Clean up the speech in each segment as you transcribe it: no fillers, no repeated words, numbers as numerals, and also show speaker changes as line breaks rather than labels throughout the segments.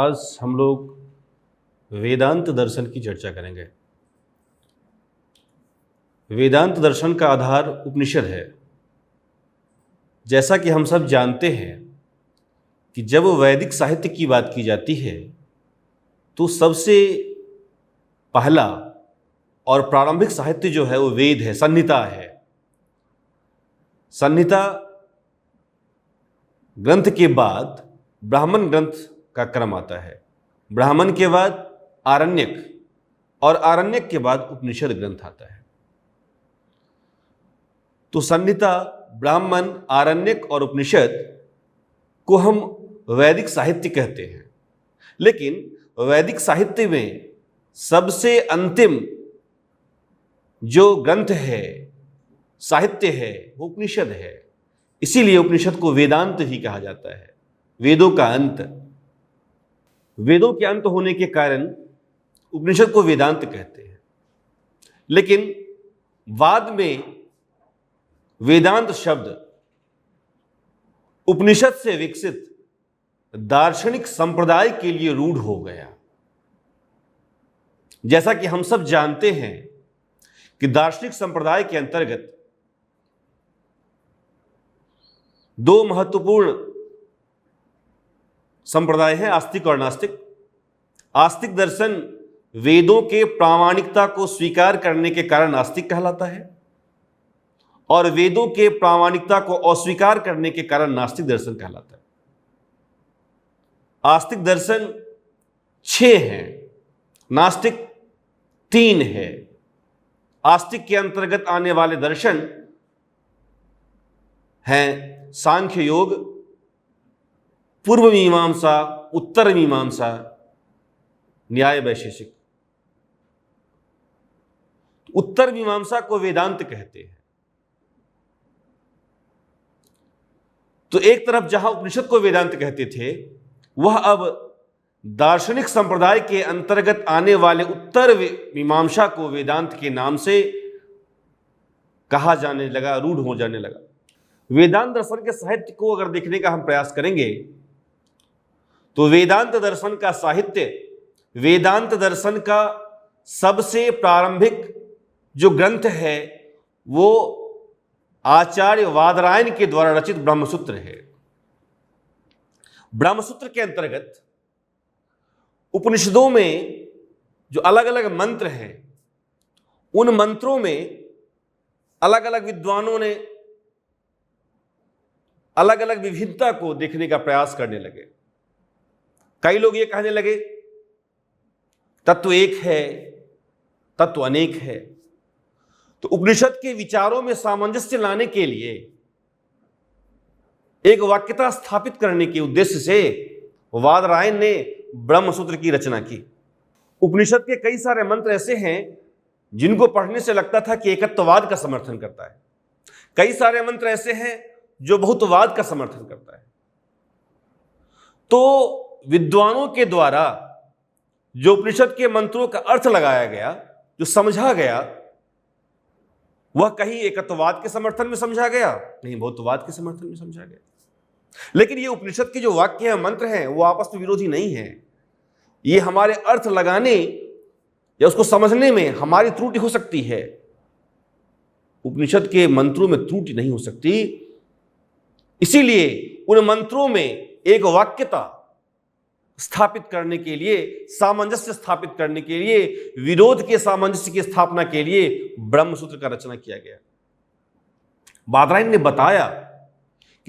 आज हम लोग वेदांत दर्शन की चर्चा करेंगे। वेदांत दर्शन का आधार उपनिषद है। जैसा कि हम सब जानते हैं कि जब वैदिक साहित्य की बात की जाती है तो सबसे पहला और प्रारंभिक साहित्य जो है वो वेद है, संहिता है। संहिता ग्रंथ के बाद ब्राह्मण ग्रंथ का क्रम आता है। ब्राह्मण के बाद आरण्यक और आरण्यक के बाद उपनिषद ग्रंथ आता है। तो संहिता, ब्राह्मण, आरण्यक और उपनिषद को हम वैदिक साहित्य कहते हैं। लेकिन वैदिक साहित्य में सबसे अंतिम जो ग्रंथ है, साहित्य है, वो उपनिषद है। इसीलिए उपनिषद को वेदांत ही कहा जाता है, वेदों का अंत। वेदों के अंत होने के कारण उपनिषद को वेदांत कहते हैं। लेकिन बाद में वेदांत शब्द उपनिषद से विकसित दार्शनिक संप्रदाय के लिए रूढ़ हो गया। जैसा कि हम सब जानते हैं कि दार्शनिक संप्रदाय के अंतर्गत दो महत्वपूर्ण संप्रदाय हैं, आस्तिक और नास्तिक। आस्तिक दर्शन वेदों के प्रामाणिकता को स्वीकार करने के कारण आस्तिक कहलाता है और वेदों के प्रामाणिकता को अस्वीकार करने के कारण नास्तिक दर्शन कहलाता है। आस्तिक दर्शन 6 हैं, नास्तिक 3 है। आस्तिक के अंतर्गत आने वाले दर्शन हैं सांख्य योग, पूर्व मीमांसा, उत्तर मीमांसा, न्याय वैशेषिक। उत्तर मीमांसा को वेदांत कहते हैं। तो एक तरफ जहां उपनिषद को वेदांत कहते थे, वह अब दार्शनिक संप्रदाय के अंतर्गत आने वाले उत्तर मीमांसा को वेदांत के नाम से कहा जाने लगा, रूढ़ हो जाने लगा। वेदांत दर्शन के साहित्य को अगर देखने का हम प्रयास करेंगे तो वेदांत दर्शन का साहित्य, वेदांत दर्शन का सबसे प्रारंभिक जो ग्रंथ है वो आचार्य वादरायण के द्वारा रचित ब्रह्मसूत्र है। ब्रह्मसूत्र के अंतर्गत उपनिषदों में जो अलग अलग मंत्र हैं, उन मंत्रों में अलग अलग विद्वानों ने अलग अलग विभिन्नता को देखने का प्रयास करने लगे। कई लोग ये कहने लगे तत्व एक है, तत्व अनेक है। तो उपनिषद के विचारों में सामंजस्य लाने के लिए, एक वाक्यता स्थापित करने के उद्देश्य से वादरायण ने ब्रह्मसूत्र की रचना की। उपनिषद के कई सारे मंत्र ऐसे हैं जिनको पढ़ने से लगता था कि एकत्ववाद का समर्थन करता है। कई सारे मंत्र ऐसे हैं जो बहुत्ववाद का समर्थन करता है। तो विद्वानों के द्वारा जो उपनिषद के मंत्रों का अर्थ लगाया गया, जो समझा गया, वह कहीं एकत्ववाद के समर्थन में समझा गया, कहीं बहुत्ववाद के समर्थन में समझा गया। लेकिन ये उपनिषद के जो वाक्य हैं, मंत्र हैं, वो आपस में विरोधी नहीं है। ये हमारे अर्थ लगाने या उसको समझने में हमारी त्रुटि हो सकती है। उपनिषद के मंत्रों में त्रुटि नहीं हो सकती। इसीलिए उन मंत्रों में एक वाक्यता स्थापित करने के लिए, सामंजस्य स्थापित करने के लिए, विरोध के सामंजस्य की स्थापना के लिए ब्रह्मसूत्र का रचना किया गया। वादरायण ने बताया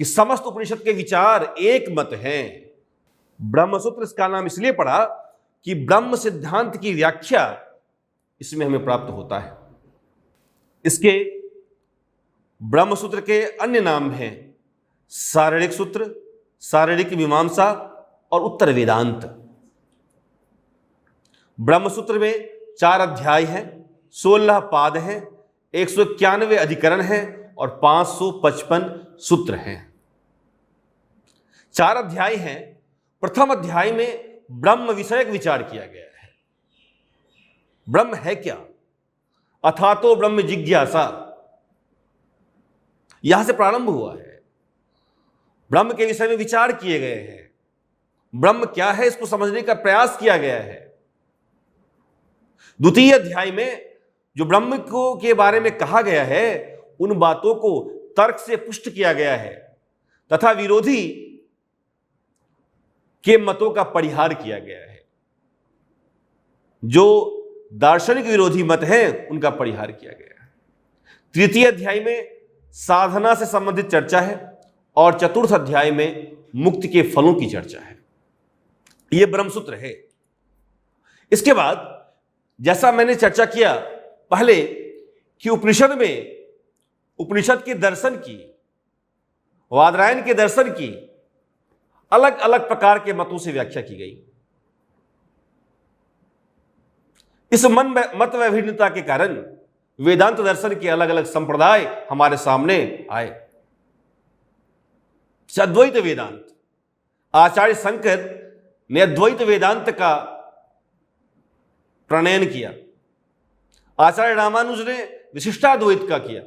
कि समस्त उपनिषद के विचार एक मत हैं। ब्रह्मसूत्र इसका नाम इसलिए पड़ा कि ब्रह्म सिद्धांत की व्याख्या इसमें हमें प्राप्त होता है। इसके ब्रह्मसूत्र के अन्य नाम हैं शारीरिक सूत्र, शारीरिक मीमांसा और उत्तर वेदांत। ब्रह्मसूत्र में 4 अध्याय हैं, 16 पाद हैं, 191 अधिकरण हैं और 555 सूत्र हैं। 4 अध्याय हैं। प्रथम अध्याय में ब्रह्म विषयक विचार किया गया है। ब्रह्म है क्या? अथातो ब्रह्म जिज्ञासा, यहां से प्रारंभ हुआ है। ब्रह्म के विषय में विचार किए गए हैं। ब्रह्म क्या है इसको समझने का प्रयास किया गया है। द्वितीय अध्याय में जो ब्रह्म को के बारे में कहा गया है उन बातों को तर्क से पुष्ट किया गया है तथा विरोधी के मतों का परिहार किया गया है। जो दार्शनिक विरोधी मत हैं उनका परिहार किया गया है। तृतीय अध्याय में साधना से संबंधित चर्चा है और चतुर्थ अध्याय में मुक्ति के फलों की चर्चा है। यह ब्रह्मसूत्र है। इसके बाद जैसा मैंने चर्चा किया पहले कि उपनिषद के दर्शन की, वादरायण के दर्शन की अलग अलग प्रकार के मतों से व्याख्या की गई। इस मत वैभिन्नता के कारण वेदांत दर्शन के अलग अलग संप्रदाय हमारे सामने आए। अद्वैत वेदांत, आचार्य शंकर ने अद्वैत वेदांत का प्रणयन किया। आचार्य रामानुज ने विशिष्टाद्वैत का किया।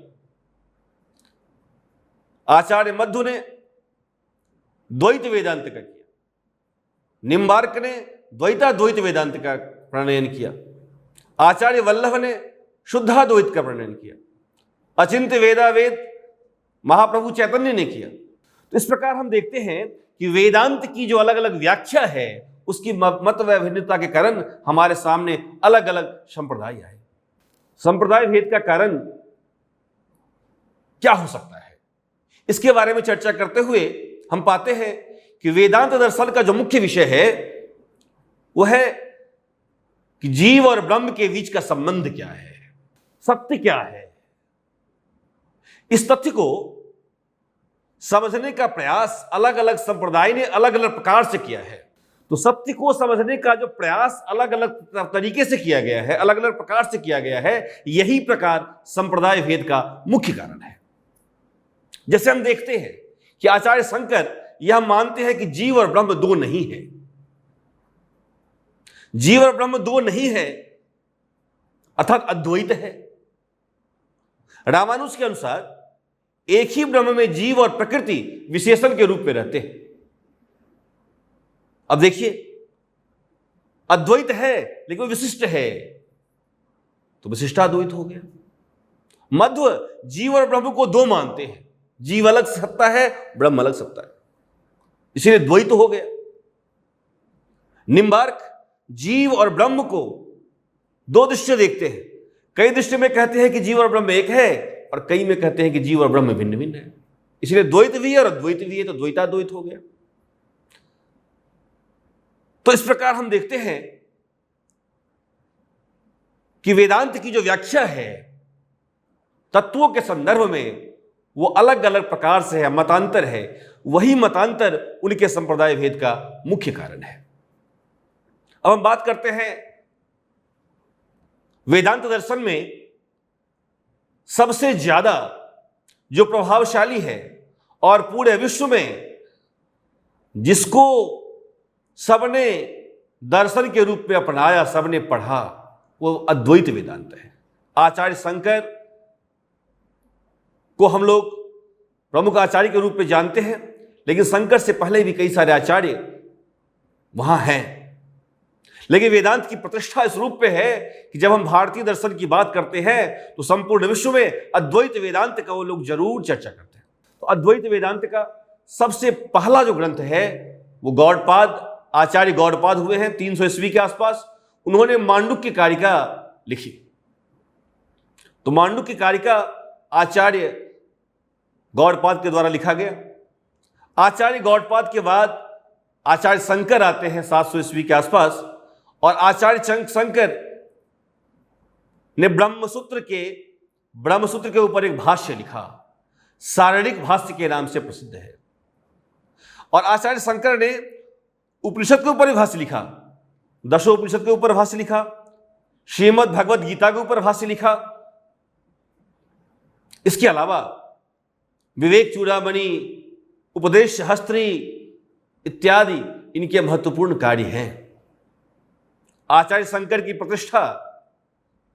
आचार्य मध्व ने द्वैत वेदांत का किया। निम्बार्क ने द्वैताद्वैत वेदांत का प्रणयन किया। आचार्य वल्लभ ने शुद्धाद्वैत का प्रणयन किया। अचिंत्य वेदावेद महाप्रभु चैतन्य ने किया। तो इस प्रकार हम देखते हैं कि वेदांत की जो अलग अलग व्याख्या है उसकी मत वैभिन्नता के कारण हमारे सामने अलग अलग संप्रदाय आए। संप्रदाय भेद का कारण क्या हो सकता है, इसके बारे में चर्चा करते हुए हम पाते हैं कि वेदांत दर्शन का जो मुख्य विषय है वह है कि जीव और ब्रह्म के बीच का संबंध क्या है, सत्य क्या है। इस तथ्य को समझने का प्रयास अलग अलग संप्रदाय ने अलग अलग प्रकार से किया है। तो सत्य को समझने का जो प्रयास अलग अलग तरीके से किया गया है, अलग अलग प्रकार से किया गया है, यही प्रकार संप्रदाय भेद का मुख्य कारण है। जैसे हम देखते हैं कि आचार्य शंकर यह मानते हैं कि जीव और ब्रह्म दो नहीं है। जीव और ब्रह्म दो नहीं है अर्थात अद्वैत है। रामानुज के अनुसार एक ही ब्रह्म में जीव और प्रकृति विशेषण के रूप में रहते हैं। अब देखिए, अद्वैत है लेकिन विशिष्ट है तो विशिष्टाद्वैत हो गया। मध्व जीव और ब्रह्म को दो मानते हैं, जीव अलग सत्ता है, ब्रह्म अलग सत्ता है, इसलिए द्वैत हो गया। निम्बार्क जीव और ब्रह्म को दो दृष्टि देखते हैं। कई दृष्टि में कहते हैं कि जीव और ब्रह्म एक है और कई में कहते हैं कि जीव और ब्रह्म भिन्न भिन्न है, इसलिए द्वैत भी है और अद्वैत भी है, तो द्वैताद्वैत हो गया। तो इस प्रकार हम देखते हैं कि वेदांत की जो व्याख्या है तत्वों के संदर्भ में वो अलग अलग प्रकार से है, मतांतर है। वही मतांतर उनके संप्रदाय भेद का मुख्य कारण है। अब हम बात करते हैं वेदांत दर्शन में सबसे ज्यादा जो प्रभावशाली है और पूरे विश्व में जिसको सबने दर्शन के रूप में अपनाया, सबने पढ़ा, वो अद्वैत वेदांत है। आचार्य शंकर को हम लोग प्रमुख आचार्य के रूप में जानते हैं, लेकिन शंकर से पहले भी कई सारे आचार्य वहां हैं। लेकिन वेदांत की प्रतिष्ठा इस रूप पे है कि जब हम भारतीय दर्शन की बात करते हैं तो संपूर्ण विश्व में अद्वैत वेदांत का वो लोग जरूर चर्चा करते हैं। तो अद्वैत वेदांत का सबसे पहला जो ग्रंथ है वो गौड़पाद, आचार्य गौड़पाद हुए हैं 300 ईस्वी के आसपास। उन्होंने मांडुक्य कारिका लिखी। तो मांडुक्य कारिका आचार्य गौड़पाद के द्वारा लिखा गया। आचार्य गौड़पाद के बाद आचार्य शंकर आते हैं 700 ईस्वी के आसपास, और आचार्य शंकर ने ब्रह्मसूत्र के ऊपर एक भाष्य लिखा, सारणिक भाष्य के नाम से प्रसिद्ध है। और आचार्य शंकर ने उपनिषद के ऊपर भी भाष्य लिखा, दशो उपनिषद के ऊपर भाष्य लिखा, श्रीमद् भगवद गीता के ऊपर भाष्य लिखा। इसके अलावा विवेक चूड़ामणि, उपदेश हस्त्री इत्यादि इनके महत्वपूर्ण कार्य हैं। आचार्य शंकर की प्रतिष्ठा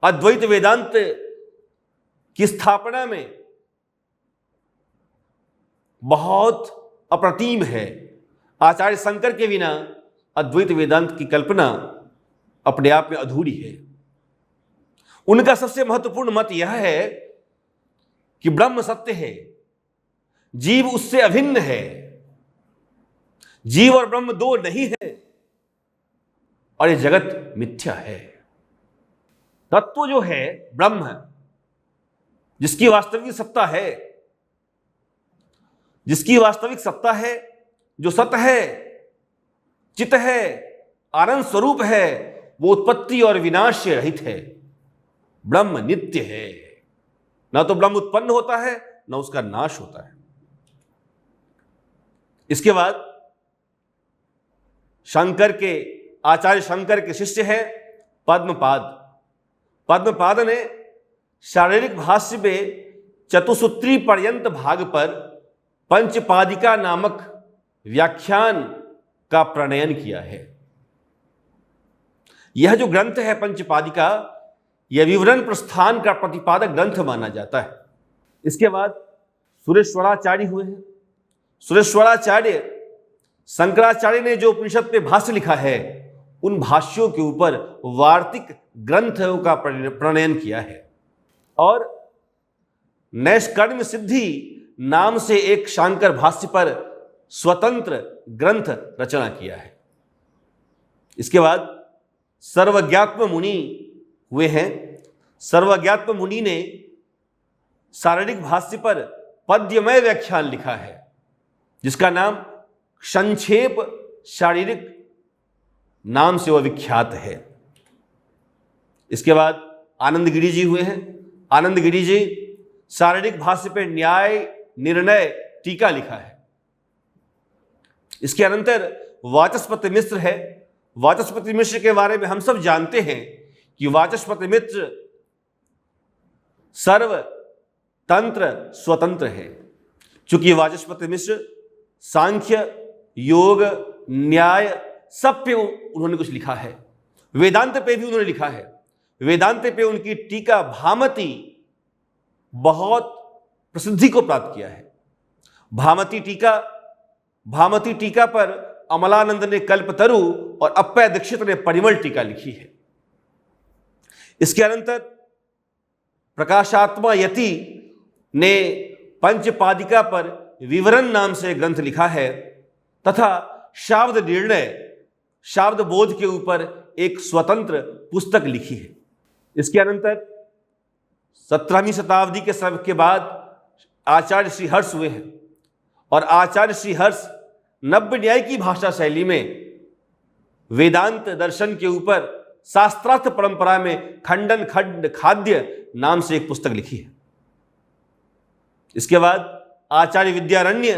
अद्वैत वेदांत की स्थापना में बहुत अप्रतिम है। आचार्य शंकर के बिना अद्वैत वेदांत की कल्पना अपने आप में अधूरी है। उनका सबसे महत्वपूर्ण मत यह है कि ब्रह्म सत्य है, जीव उससे अभिन्न है, जीव और ब्रह्म दो नहीं है और ये जगत मिथ्या है। तत्व जो है ब्रह्म, जिसकी वास्तविक सत्ता है, जिसकी वास्तविक सत्ता है, जो सत्य है, चित है, आनंद स्वरूप है, वो उत्पत्ति और विनाश से रहित है। ब्रह्म नित्य है, ना तो ब्रह्म उत्पन्न होता है ना उसका नाश होता है। इसके बाद शंकर के आचार्य शंकर के शिष्य है पद्मपाद। पद्मपाद ने शारीरिक भाष्य में चतुसूत्री पर्यंत भाग पर पंचपादिका नामक व्याख्यान का प्रणयन किया है। यह जो ग्रंथ है पंचपादिका, यह विवरण प्रस्थान का प्रतिपादक ग्रंथ माना जाता है। इसके बाद सुरेश्वराचार्य हुए हैं। सुरेश्वराचार्य शंकराचार्य ने जो उपनिषद पे भाष्य लिखा है, उन भाष्यों के ऊपर वार्तिक ग्रंथों का प्रणयन किया है और नैष्कर्म्य सिद्धि नाम से एक शांकर भाष्य पर स्वतंत्र ग्रंथ रचना किया है। इसके बाद सर्वज्ञात्म मुनि हुए हैं। सर्वज्ञात्म मुनि ने शारीरिक भाष्य पर पद्यमय व्याख्यान लिखा है, जिसका नाम संक्षेप शारीरिक नाम से वह विख्यात है। इसके बाद आनंद गिरि जी हुए हैं। आनंद गिरि जी शारीरिक भाष्य पर न्याय निर्णय टीका लिखा है। इसके अनंतर वाचस्पति मिश्र है। वाचस्पति मिश्र के बारे में हम सब जानते हैं कि वाचस्पति मिश्र सर्व तंत्र स्वतंत्र है। चूंकि वाचस्पति मिश्र सांख्य, योग, न्याय सब पे उन्होंने कुछ लिखा है। वेदांत पे भी उन्होंने लिखा है। वेदांत पे उनकी टीका भामती बहुत प्रसिद्धि को प्राप्त किया है। भामती टीका पर अमलानंद ने कल्पतरु और अप्पय दीक्षित ने परिमल टीका लिखी है। इसके अनंतर प्रकाशात्मा यति ने पंचपादिका पर विवरण नाम से ग्रंथ लिखा है तथा शाब्द निर्णय, शाब्द बोध के ऊपर एक स्वतंत्र पुस्तक लिखी है। इसके अनंतर 17वीं शताब्दी के बाद आचार्य श्री हर्ष हुए हैं और आचार्य श्री हर्ष नव्य न्याय की भाषा शैली में वेदांत दर्शन के ऊपर शास्त्रार्थ परंपरा में खंडन खंड खाद्य नाम से एक पुस्तक लिखी है। इसके बाद आचार्य विद्यारण्य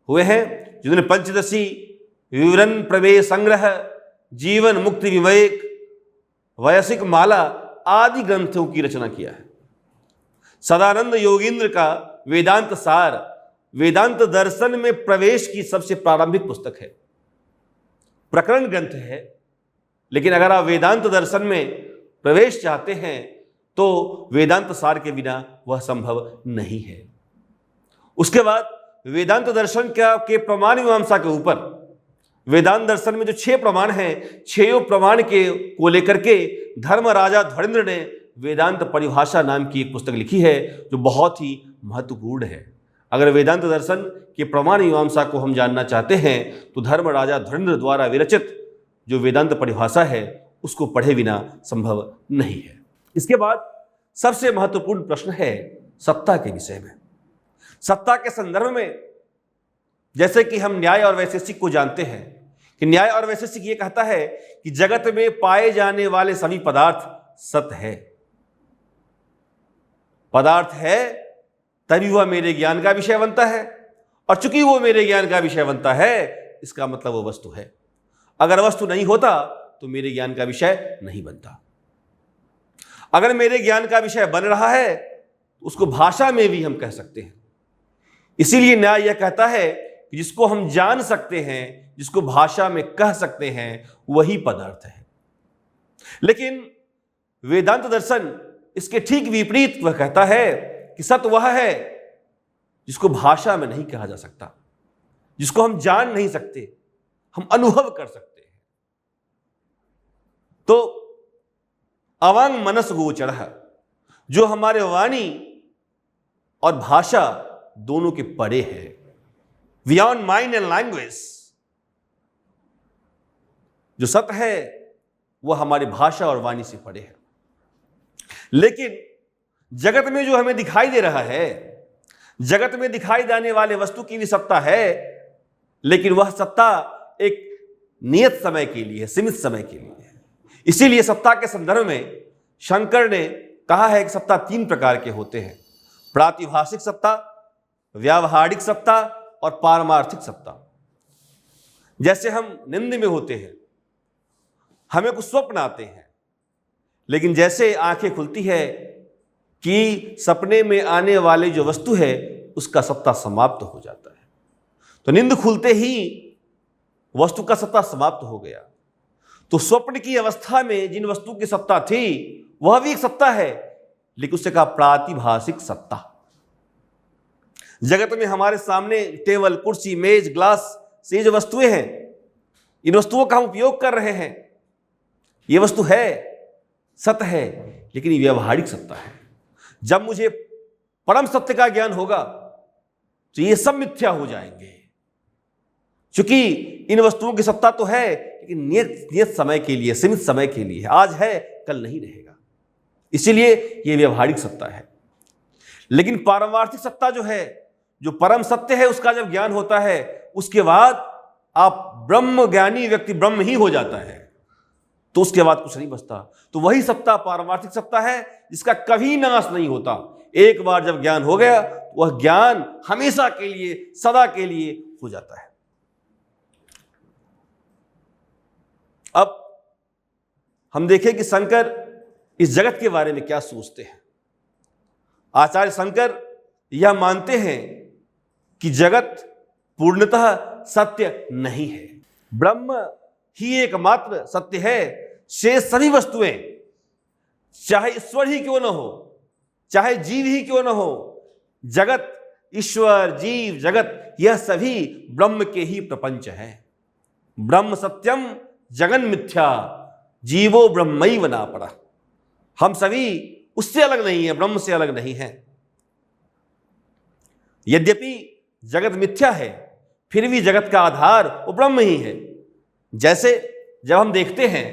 हुए हैं, जिन्होंने पंचदशी, विवरण प्रमेय संग्रह, जीवन मुक्ति विवेक, वयसिक माला आदि ग्रंथों की रचना किया है। सदानंद योगींद्र का वेदांत सार वेदांत दर्शन में प्रवेश की सबसे प्रारंभिक पुस्तक है। प्रकरण ग्रंथ है, लेकिन अगर आप वेदांत दर्शन में प्रवेश चाहते हैं तो वेदांत सार के बिना वह संभव नहीं है। उसके बाद वेदांत दर्शन के प्रमाण मीमांसा के ऊपर वेदांत दर्शन में जो 6 प्रमाण हैं, 6 प्रमाण को लेकर के धर्मराजा धुरंधर ने वेदांत परिभाषा नाम की एक पुस्तक लिखी है, जो बहुत ही महत्वपूर्ण है। अगर वेदांत दर्शन के प्रमाण मीमांसा को हम जानना चाहते हैं तो धर्मराजा धुरंधर द्वारा विरचित जो वेदांत परिभाषा है उसको पढ़े बिना संभव नहीं है। इसके बाद सबसे महत्वपूर्ण प्रश्न है सत्ता के विषय में। सत्ता के संदर्भ में जैसे कि हम न्याय और वैशेषिक को जानते हैं कि न्याय और वैशेषिक ये कहता है कि जगत में पाए जाने वाले सभी पदार्थ सत्य है। पदार्थ है तभी वह मेरे ज्ञान का विषय बनता है, और चूंकि वो मेरे ज्ञान का विषय बनता है इसका मतलब वो वस्तु है। अगर वस्तु नहीं होता तो मेरे ज्ञान का विषय नहीं बनता। अगर मेरे ज्ञान का विषय बन रहा है तो उसको भाषा में भी हम कह सकते हैं। इसीलिए न्याय यह कहता है कि जिसको हम जान सकते हैं, जिसको भाषा में कह सकते हैं, वही पदार्थ है। लेकिन वेदांत दर्शन इसके ठीक विपरीत वह कहता है कि सत्य वह है जिसको भाषा में नहीं कहा जा सकता, जिसको हम जान नहीं सकते, हम अनुभव कर सकते। तो अवांग मनस गोचर, जो हमारे वाणी और भाषा दोनों के परे है, बियॉन्ड माइंड एंड लैंग्वेज। जो सत्य है वह हमारी भाषा और वाणी से परे है। लेकिन जगत में जो हमें दिखाई दे रहा है, जगत में दिखाई देने वाले वस्तु की भी सत्ता है, लेकिन वह सत्ता एक नियत समय के लिए है, सीमित समय के लिए है। इसीलिए सत्ता के संदर्भ में शंकर ने कहा है कि सत्ता 3 प्रकार के होते हैं: प्रातिभाषिक सत्ता, व्यावहारिक सत्ता और पारमार्थिक सत्ता। जैसे हम नींद में होते हैं, हमें कुछ स्वप्न आते हैं, लेकिन जैसे आंखें खुलती है कि सपने में आने वाली जो वस्तु है उसका सत्ता समाप्त हो जाता है। तो नींद खुलते ही वस्तु का सत्ता समाप्त हो गया। तो स्वप्न की अवस्था में जिन वस्तु की सत्ता थी वह भी एक सत्ता है, लेकिन उससे कहा प्रातिभाषिक सत्ता। जगत में हमारे सामने टेबल, कुर्सी, मेज, ग्लास से जो वस्तुएं हैं, इन वस्तुओं का हम उपयोग कर रहे हैं, ये वस्तु है, सत्य है, लेकिन ये व्यावहारिक सत्ता है। जब मुझे परम सत्य का ज्ञान होगा तो ये सब मिथ्या हो जाएंगे, क्योंकि इन वस्तुओं की सत्ता तो है, लेकिन नियत समय के लिए, सीमित समय के लिए। आज है, कल नहीं रहेगा, इसीलिए ये व्यावहारिक सत्ता है। लेकिन पारमार्थिक सत्ता जो है, जो परम सत्य है, उसका जब ज्ञान होता है उसके बाद आप ब्रह्म ज्ञानी व्यक्ति ब्रह्म ही हो जाता है, तो उसके बाद कुछ नहीं बचता। तो वही सत्ता पारमार्थिक सत्ता है जिसका कभी नाश नहीं होता। एक बार जब ज्ञान हो गया, वह ज्ञान हमेशा के लिए, सदा के लिए हो जाता है। अब हम देखें कि शंकर इस जगत के बारे में क्या सोचते हैं। आचार्य शंकर यह मानते हैं कि जगत पूर्णतः सत्य नहीं है, ब्रह्म ही एकमात्र सत्य है। शेष सभी वस्तुएं, चाहे ईश्वर ही क्यों न हो, चाहे जीव ही क्यों न हो, जगत, ईश्वर, जीव, जगत, यह सभी ब्रह्म के ही प्रपंच हैं। ब्रह्म सत्यम जगन मिथ्या, जीवो ब्रह्मैव नापरा। हम सभी उससे अलग नहीं है, ब्रह्म से अलग नहीं है। यद्यपि जगत मिथ्या है, फिर भी जगत का आधार वो ब्रह्म ही है। जैसे जब हम देखते हैं,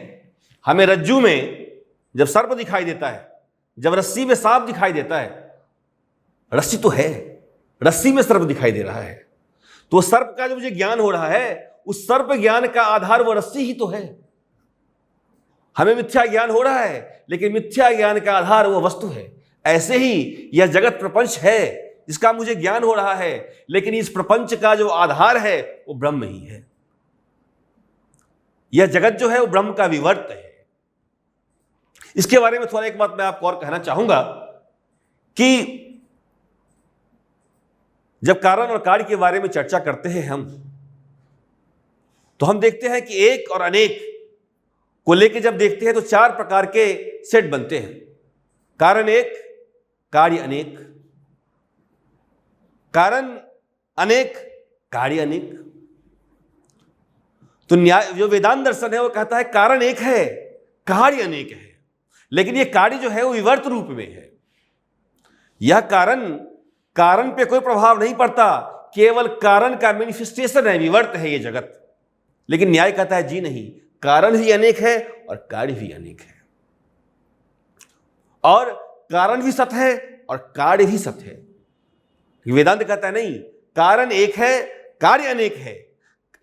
हमें रज्जू में जब सर्प दिखाई देता है, जब रस्सी में सांप दिखाई देता है, रस्सी तो है, रस्सी में सर्प दिखाई दे रहा है, तो सर्प का जो मुझे ज्ञान हो रहा है, उस सर्प ज्ञान का आधार वो रस्सी ही तो है। हमें मिथ्या ज्ञान हो रहा है, लेकिन मिथ्या ज्ञान का आधार वो वस्तु है। ऐसे ही यह जगत प्रपंच है जिसका मुझे ज्ञान हो रहा है, लेकिन इस प्रपंच का जो आधार है वो ब्रह्म ही है। यह जगत जो है वो ब्रह्म का विवर्त है। इसके बारे में थोड़ा एक बात मैं आपको और कहना चाहूंगा कि जब कारण और कार्य के बारे में चर्चा करते हैं हम, तो हम देखते हैं कि एक और अनेक को लेकर जब देखते हैं तो 4 प्रकार के सेट बनते हैं। कारण एक, कार्य अनेक, कारण अनेक, कार्य अनेक। तो न्याय जो वेदांत दर्शन है वो कहता है कारण एक है, कार्य अनेक है, लेकिन ये कार्य जो है वो विवर्त रूप में है। यह कारण पे कोई प्रभाव नहीं पड़ता, केवल कारण का मैनिफेस्टेशन है, विवर्त है ये जगत। लेकिन न्याय कहता है जी नहीं, कारण भी अनेक है और कार्य भी अनेक है, और कारण भी सत्य है और कार्य भी सत्य है। वेदांत कहता है नहीं, कारण एक है, कार्य अनेक है।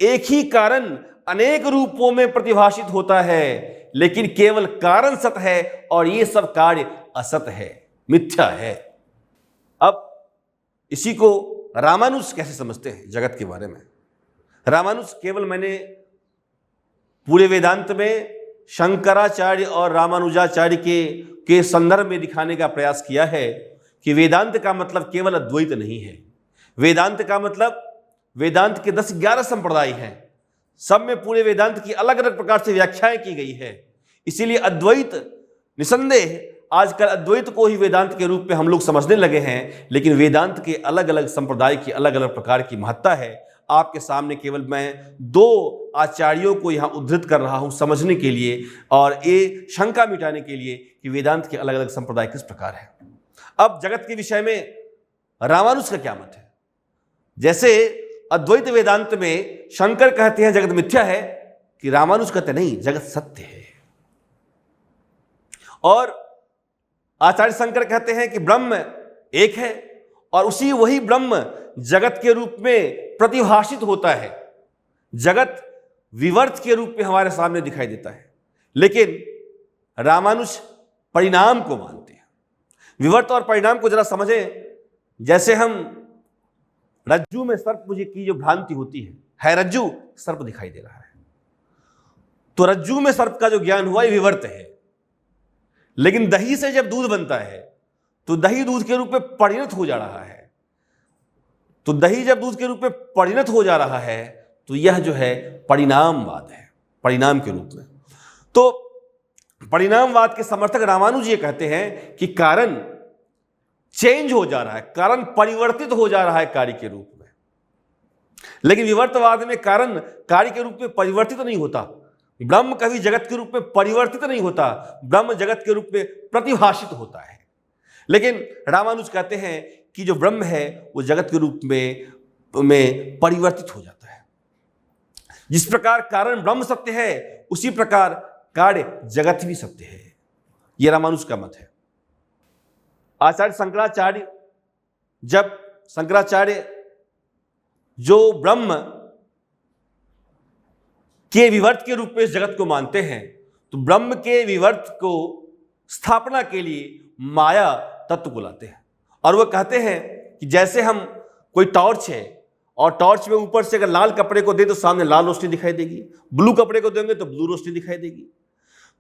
एक ही कारण अनेक रूपों में प्रतिभाषित होता है, लेकिन केवल कारण सत्य है और ये सब कार्य असत्य है, मिथ्या है। अब इसी को रामानुज कैसे समझते हैं जगत के बारे में? रामानुज केवल मैंने पूरे वेदांत में शंकराचार्य और रामानुजाचार्य के संदर्भ में दिखाने का प्रयास किया है कि वेदांत का मतलब केवल अद्वैत नहीं है। वेदांत का मतलब, वेदांत के 10-11 संप्रदाय हैं, सब में पूरे वेदांत की अलग अलग प्रकार से व्याख्याएं की गई है। इसीलिए अद्वैत, निसंदेह आजकल अद्वैत को ही वेदांत के रूप में हम लोग समझने लगे हैं, लेकिन वेदांत के अलग अलग संप्रदाय की अलग अलग प्रकार की महत्ता है, आपके सामने केवल मैं दो आचार्यों को यहाँ उद्धृत कर रहा हूँ समझने के लिए और ये शंका मिटाने के लिए कि वेदांत के अलग अलग संप्रदाय किस प्रकार है। अब जगत के विषय में रामानुज का क्या मत है? जैसे अद्वैत वेदांत में शंकर कहते हैं जगत मिथ्या है, कि रामानुज कहते नहीं जगत सत्य है। और आचार्य शंकर कहते हैं कि ब्रह्म एक है और उसी वही ब्रह्म जगत के रूप में प्रतिभाषित होता है, जगत विवर्त के रूप में हमारे सामने दिखाई देता है। लेकिन रामानुज परिणाम को मानते हैं। विवर्त और परिणाम को जरा समझें। जैसे हम रज्जू में सर्प मुझे की जो भ्रांति होती है रज्जू, सर्प दिखाई दे रहा है, तो रज्जू में सर्प का जो ज्ञान हुआ ये विवर्त है। लेकिन दही से जब दूध बनता है तो दही दूध के रूप में परिणत हो जा रहा है, तो दही जब दूध के रूप में परिणत हो जा रहा है तो यह जो है परिणामवाद है, परिणाम के रूप में। तो परिणामवाद के समर्थक रामानुज ये कहते हैं कि कारण चेंज हो जा रहा है, कारण परिवर्तित हो जा रहा है कार्य के रूप में। लेकिन विवर्तवाद में कारण कार्य के रूप में परिवर्तित नहीं होता, ब्रह्म कभी जगत के रूप में परिवर्तित नहीं होता, ब्रह्म जगत के रूप में प्रतिभाषित होता है। लेकिन रामानुज कहते हैं कि जो ब्रह्म है वो जगत के रूप में परिवर्तित हो जाता है। जिस प्रकार कारण ब्रह्म सत्य है उसी प्रकार कार्य जगत भी सत्य है। यह रामानुज का मत है। आचार्य शंकराचार्य, जब शंकराचार्य जो ब्रह्म के विवर्त के रूप में इस जगत को मानते हैं, तो ब्रह्म के विवर्त को स्थापना के लिए माया तत्व को लाते हैं। और वह कहते हैं कि जैसे हम कोई टॉर्च है और टॉर्च में ऊपर से अगर लाल कपड़े को दे तो सामने लाल रोशनी दिखाई देगी, ब्लू कपड़े को देंगे तो ब्लू रोशनी दिखाई देगी।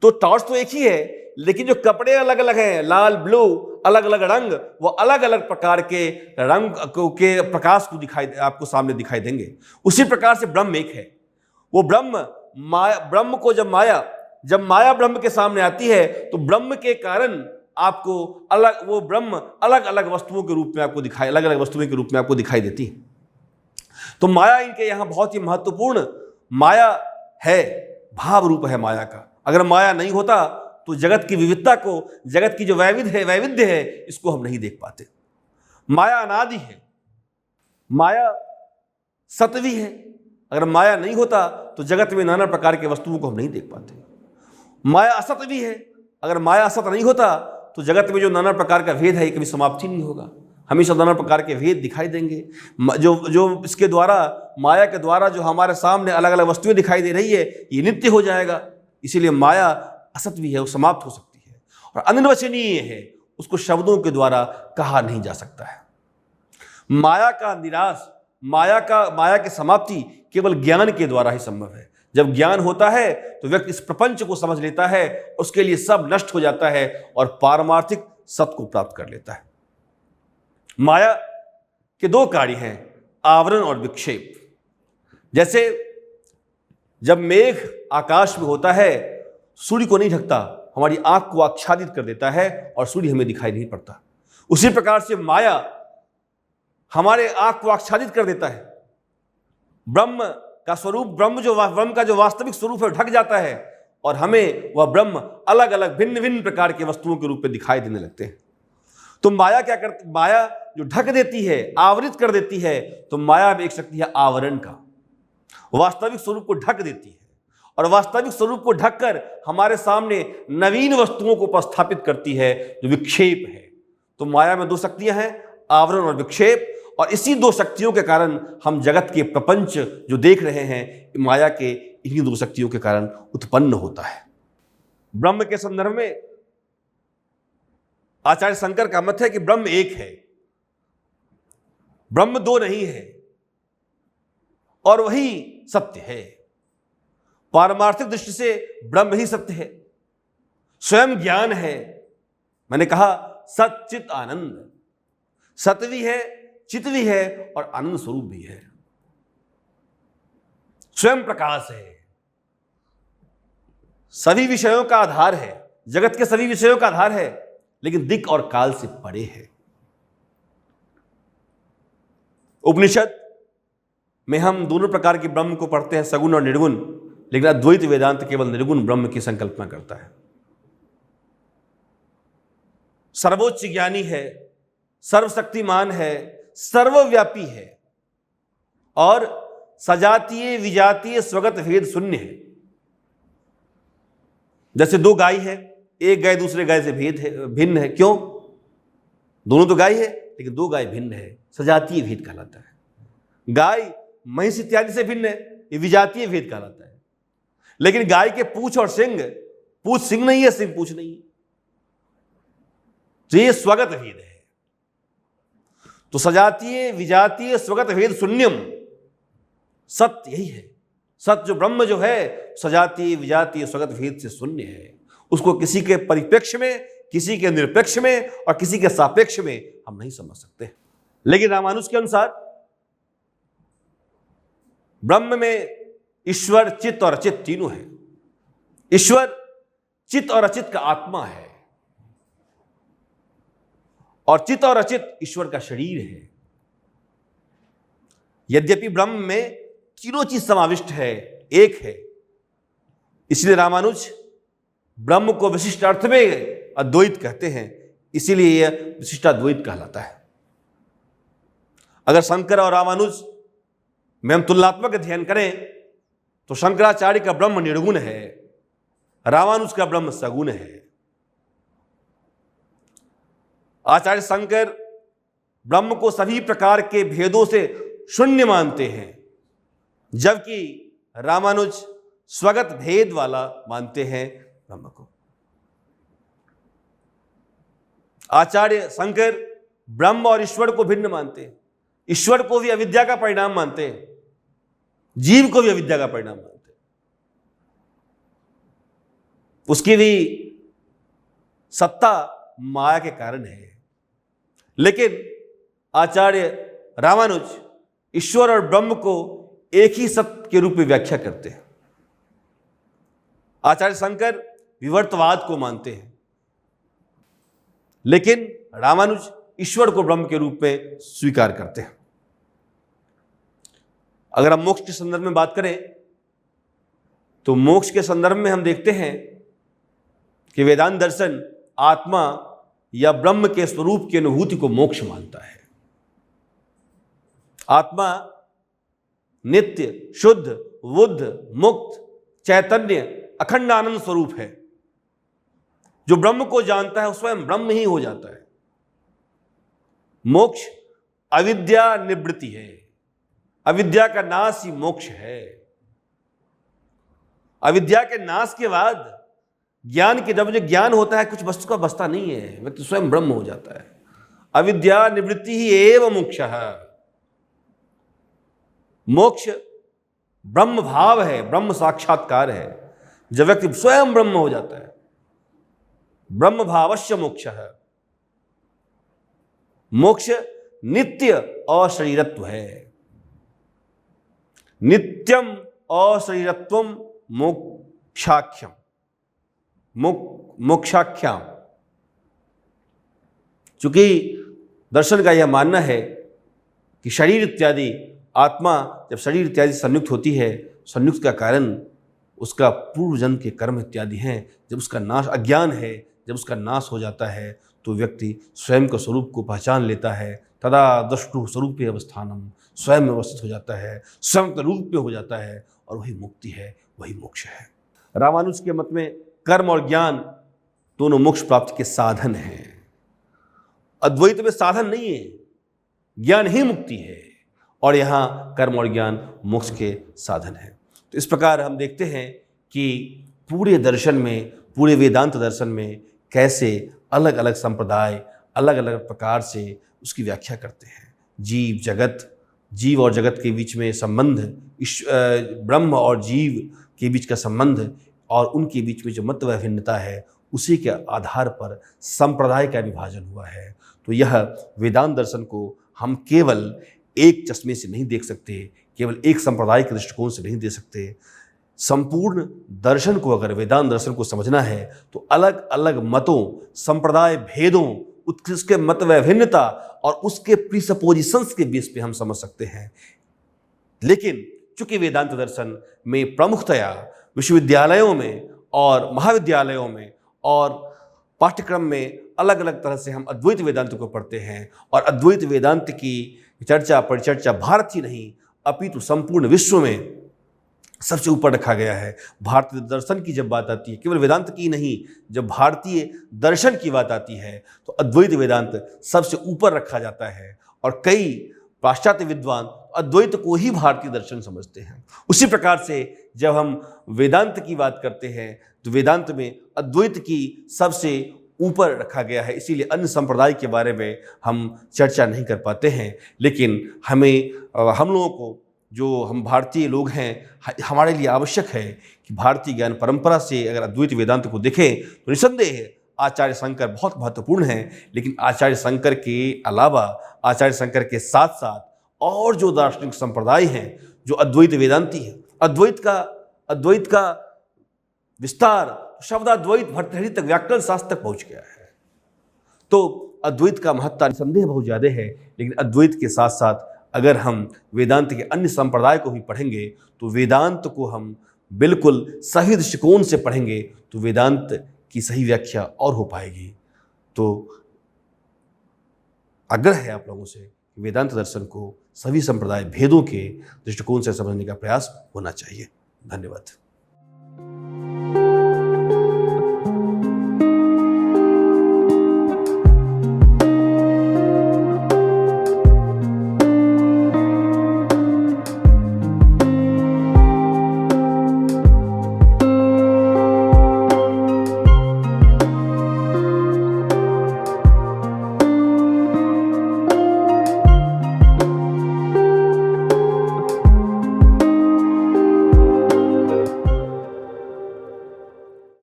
तो टॉर्च तो एक ही है, लेकिन जो कपड़े अलग अलग हैं, लाल ब्लू अलग अलग रंग, वो अलग अलग प्रकार के रंग के प्रकाश को आपको सामने दिखाई देंगे। उसी प्रकार से ब्रह्म एक है। वो ब्रह्म को जब माया ब्रह्म के सामने आती है तो ब्रह्म के कारण आपको वो ब्रह्म अलग अलग वस्तुओं के रूप में आपको अलग अलग वस्तुओं के रूप में आपको दिखाई देती है। तो माया इनके यहाँ बहुत ही महत्वपूर्ण माया है, भाव रूप है माया का। अगर माया नहीं होता तो जगत की विविधता को, जगत की जो वैविध्य है इसको हम नहीं देख पाते। माया अनादि है, माया सत्वी है। अगर माया नहीं होता तो जगत में नाना प्रकार के वस्तुओं को हम नहीं देख पाते। माया असत भी है। अगर माया असत नहीं होता तो जगत में जो नाना प्रकार का भेद है ये कभी समाप्ति नहीं होगा, हमेशा नाना प्रकार के भेद दिखाई देंगे। जो इसके द्वारा, माया के द्वारा जो हमारे सामने अलग अलग वस्तुएं दिखाई दे रही है ये नित्य हो जाएगा। इसीलिए माया असत भी है, वो समाप्त हो सकती है और अनिर्वचनीय है, उसको शब्दों के द्वारा कहा नहीं जा सकता है। माया का निराश, माया की समाप्ति केवल ज्ञान के द्वारा ही संभव है। जब ज्ञान होता है तो व्यक्ति इस प्रपंच को समझ लेता है, उसके लिए सब नष्ट हो जाता है और पारमार्थिक सत्य को प्राप्त कर लेता है। माया के दो कार्य हैं, आवरण और विक्षेप। जैसे जब मेघ आकाश में होता है, सूर्य को नहीं ढकता, हमारी आंख को आच्छादित कर देता है और सूर्य हमें दिखाई नहीं पड़ता। उसी प्रकार से माया हमारे आंख को आच्छादित कर देता है। ब्रह्म का स्वरूप, ब्रह्म का जो वास्तविक स्वरूप है ढक जाता है और हमें वह ब्रह्म अलग अलग भिन्न भिन्न प्रकार के वस्तुओं के रूप में दिखाई देने लगते हैं। तो माया क्या करती, माया जो ढक देती है, आवृत कर देती है, तो माया भी एक शक्ति है आवरण का, वास्तविक स्वरूप को ढक देती है और वास्तविक स्वरूप को ढककर हमारे सामने नवीन वस्तुओं को उपस्थापित करती है जो विक्षेप है। तो माया में दो शक्तियां हैं, आवरण और विक्षेप, और इसी दो शक्तियों के कारण हम जगत के प्रपंच जो देख रहे हैं माया के इन्हीं दो शक्तियों के कारण उत्पन्न होता है। ब्रह्म के संदर्भ में आचार्य शंकर का मत है कि ब्रह्म एक है, ब्रह्म दो नहीं है और वही सत्य है। पारमार्थिक दृष्टि से ब्रह्म ही सत्य है, स्वयं ज्ञान है। मैंने कहा सच्चित आनंद, सत्य भी है, चित भी है और आनंद स्वरूप भी है, स्वयं प्रकाश है, सभी विषयों का आधार है, जगत के सभी विषयों का आधार है, लेकिन दिक् और काल से परे है। उपनिषद में हम दोनों प्रकार के ब्रह्म को पढ़ते हैं, सगुण और निर्गुण, लेकिन अद्वैत वेदांत केवल निर्गुण ब्रह्म की संकल्पना करता है। सर्वोच्च ज्ञानी है, सर्वशक्तिमान है, सर्वव्यापी है और सजातीय विजातीय स्वगत भेद शून्य है। जैसे दो गाय है, एक गाय दूसरे गाय से भिन्न है। क्यों? दोनों तो गाय है, लेकिन दो गाय भिन्न है, सजातीय भेद कहलाता है। गाय महिष इत्यादि से भिन्न है, ये विजातीय भेद कहलाता है। लेकिन गाय के पूंछ और सिंग, पूंछ सिंग नहीं है, सिंग पूंछ नहीं है, तो ये स्वगत भेद है। तो सजातीय विजातीय स्वगत भेद शून्यम, सत्य यही है। सत्य जो ब्रह्म जो है सजातीय विजातीय स्वगत भेद से शून्य है। उसको किसी के परिप्रेक्ष्य में, किसी के निरपेक्ष में और किसी के सापेक्ष में हम नहीं समझ सकते। लेकिन रामानुज के अनुसार ब्रह्म में ईश्वर, चित्त और अचित तीनों है। ईश्वर चित्त और अचित का आत्मा है और चित्त और अचित ईश्वर का शरीर है। यद्यपि ब्रह्म में तीनों चीज समाविष्ट है, एक है, इसलिए रामानुज ब्रह्म को विशिष्ट अर्थ में अद्वैत कहते हैं, इसीलिए यह विशिष्टाद्वैत कहलाता है। अगर शंकर और रामानुज में हम तुलनात्मक अध्ययन करें तो शंकराचार्य का ब्रह्म निर्गुण है, रामानुज का ब्रह्म सगुण है। आचार्य शंकर ब्रह्म को सभी प्रकार के भेदों से शून्य मानते हैं, जबकि रामानुज स्वगत भेद वाला मानते हैं ब्रह्म को। आचार्य शंकर ब्रह्म और ईश्वर को भिन्न मानते हैं, ईश्वर को भी अविद्या का परिणाम मानते हैं, जीव को भी अविद्या का परिणाम मानते हैं। उसकी भी सत्ता माया के कारण है। लेकिन आचार्य रामानुज ईश्वर और ब्रह्म को एक ही सत्य के रूप में व्याख्या करते हैं। आचार्य शंकर विवर्तवाद को मानते हैं, लेकिन रामानुज ईश्वर को ब्रह्म के रूप में स्वीकार करते हैं। अगर हम मोक्ष के संदर्भ में बात करें तो मोक्ष के संदर्भ में हम देखते हैं कि वेदांत दर्शन आत्मा या ब्रह्म के स्वरूप की अनुभूति को मोक्ष मानता है। आत्मा नित्य, शुद्ध, बुद्ध, मुक्त, चैतन्य, अखंड आनंद स्वरूप है। जो ब्रह्म को जानता है स्वयं ब्रह्म ही हो जाता है। मोक्ष अविद्या निवृत्ति है, अविद्या का नाश ही मोक्ष है। अविद्या के नाश के बाद ज्ञान के, जब जो ज्ञान होता है कुछ वस्तु का बसता नहीं है, व्यक्ति स्वयं ब्रह्म हो जाता है। अविद्या निवृत्ति ही एव मोक्षः। मोक्ष ब्रह्म भाव है, ब्रह्म साक्षात्कार है। जब व्यक्ति स्वयं ब्रह्म हो जाता है, ब्रह्म भावस्य मोक्षः। मोक्ष नित्य अशरीरत्व है। नित्यम अशरीरत्वम मोक्षाख्यम, मोक्षाख्याम। चूंकि दर्शन का यह मानना है कि शरीर इत्यादि, आत्मा जब शरीर इत्यादि संयुक्त होती है, संयुक्त का कारण उसका पूर्व जन्म के कर्म इत्यादि हैं। जब उसका नाश, अज्ञान है, जब उसका नाश हो जाता है तो व्यक्ति स्वयं के स्वरूप को पहचान लेता है। तदा दृष्टु स्वरूपे अवस्थानम, स्वयं में अवस्थित हो जाता है, स्वयं के रूप में हो जाता है, और वही मुक्ति है, वही मोक्ष है। रामानुज के मत में कर्म और ज्ञान दोनों मोक्ष प्राप्ति के साधन हैं। अद्वैत में साधन नहीं है, ज्ञान ही मुक्ति है, और यहाँ कर्म और ज्ञान मोक्ष के साधन है। तो इस प्रकार हम देखते हैं कि पूरे दर्शन में, पूरे वेदांत दर्शन में कैसे अलग अलग संप्रदाय अलग अलग प्रकार से उसकी व्याख्या करते हैं। जीव जगत, जीव और जगत के बीच में संबंध, ब्रह्म और जीव के बीच का संबंध, और उनके बीच में जो मत भिन्नता है, उसी के आधार पर संप्रदाय का विभाजन हुआ है। तो यह वेदांत दर्शन को हम केवल एक चश्मे से नहीं देख सकते, केवल एक संप्रदाय के दृष्टिकोण से नहीं देख सकते। संपूर्ण दर्शन को, अगर वेदांत दर्शन को समझना है तो अलग अलग मतों, संप्रदाय भेदों, उसके मत भिन्नता और उसके प्रीसपोजिशंस के बेस पे हम समझ सकते हैं। लेकिन चूंकि वेदांत दर्शन में प्रमुखतया विश्वविद्यालयों में और महाविद्यालयों में और पाठ्यक्रम में अलग अलग तरह से हम अद्वैत वेदांत को पढ़ते हैं, और अद्वैत वेदांत की चर्चा परिचर्चा भारत ही नहीं अपितु संपूर्ण विश्व में सबसे ऊपर रखा गया है। भारतीय दर्शन की जब बात आती है, केवल वेदांत की नहीं, जब भारतीय दर्शन की बात आती है तो अद्वैत वेदांत सबसे ऊपर रखा जाता है, और कई पाश्चात्य विद्वान अद्वैत को ही भारतीय दर्शन समझते हैं। उसी प्रकार से जब हम वेदांत की बात करते हैं तो वेदांत में अद्वैत की सबसे ऊपर रखा गया है, इसीलिए अन्य संप्रदाय के बारे में हम चर्चा नहीं कर पाते हैं। लेकिन हम लोगों को, जो हम भारतीय लोग हैं, हमारे लिए आवश्यक है कि भारतीय ज्ञान परंपरा से अगर अद्वैत वेदांत को देखें तो निसंदेह आचार्य शंकर बहुत महत्वपूर्ण हैं, लेकिन आचार्य शंकर के अलावा, आचार्य शंकर के साथ साथ और जो दार्शनिक संप्रदाय हैं जो अद्वैत वेदांती हैं, अद्वैत का विस्तार शब्दाद्वैत भर्तृहरि तक, व्याकरण शास्त्र तक पहुंच गया है। तो अद्वैत का महत्ता निसंदेह बहुत ज़्यादा है, लेकिन अद्वैत के साथ साथ अगर हम वेदांत के अन्य संप्रदाय को भी पढ़ेंगे तो वेदांत को हम बिल्कुल सही दृष्टिकोण से पढ़ेंगे तो वेदांत की सही व्याख्या और हो पाएगी। तो आग्रह है आप लोगों से, वेदांत दर्शन को सभी संप्रदाय भेदों के दृष्टिकोण से समझने का प्रयास होना चाहिए। धन्यवाद।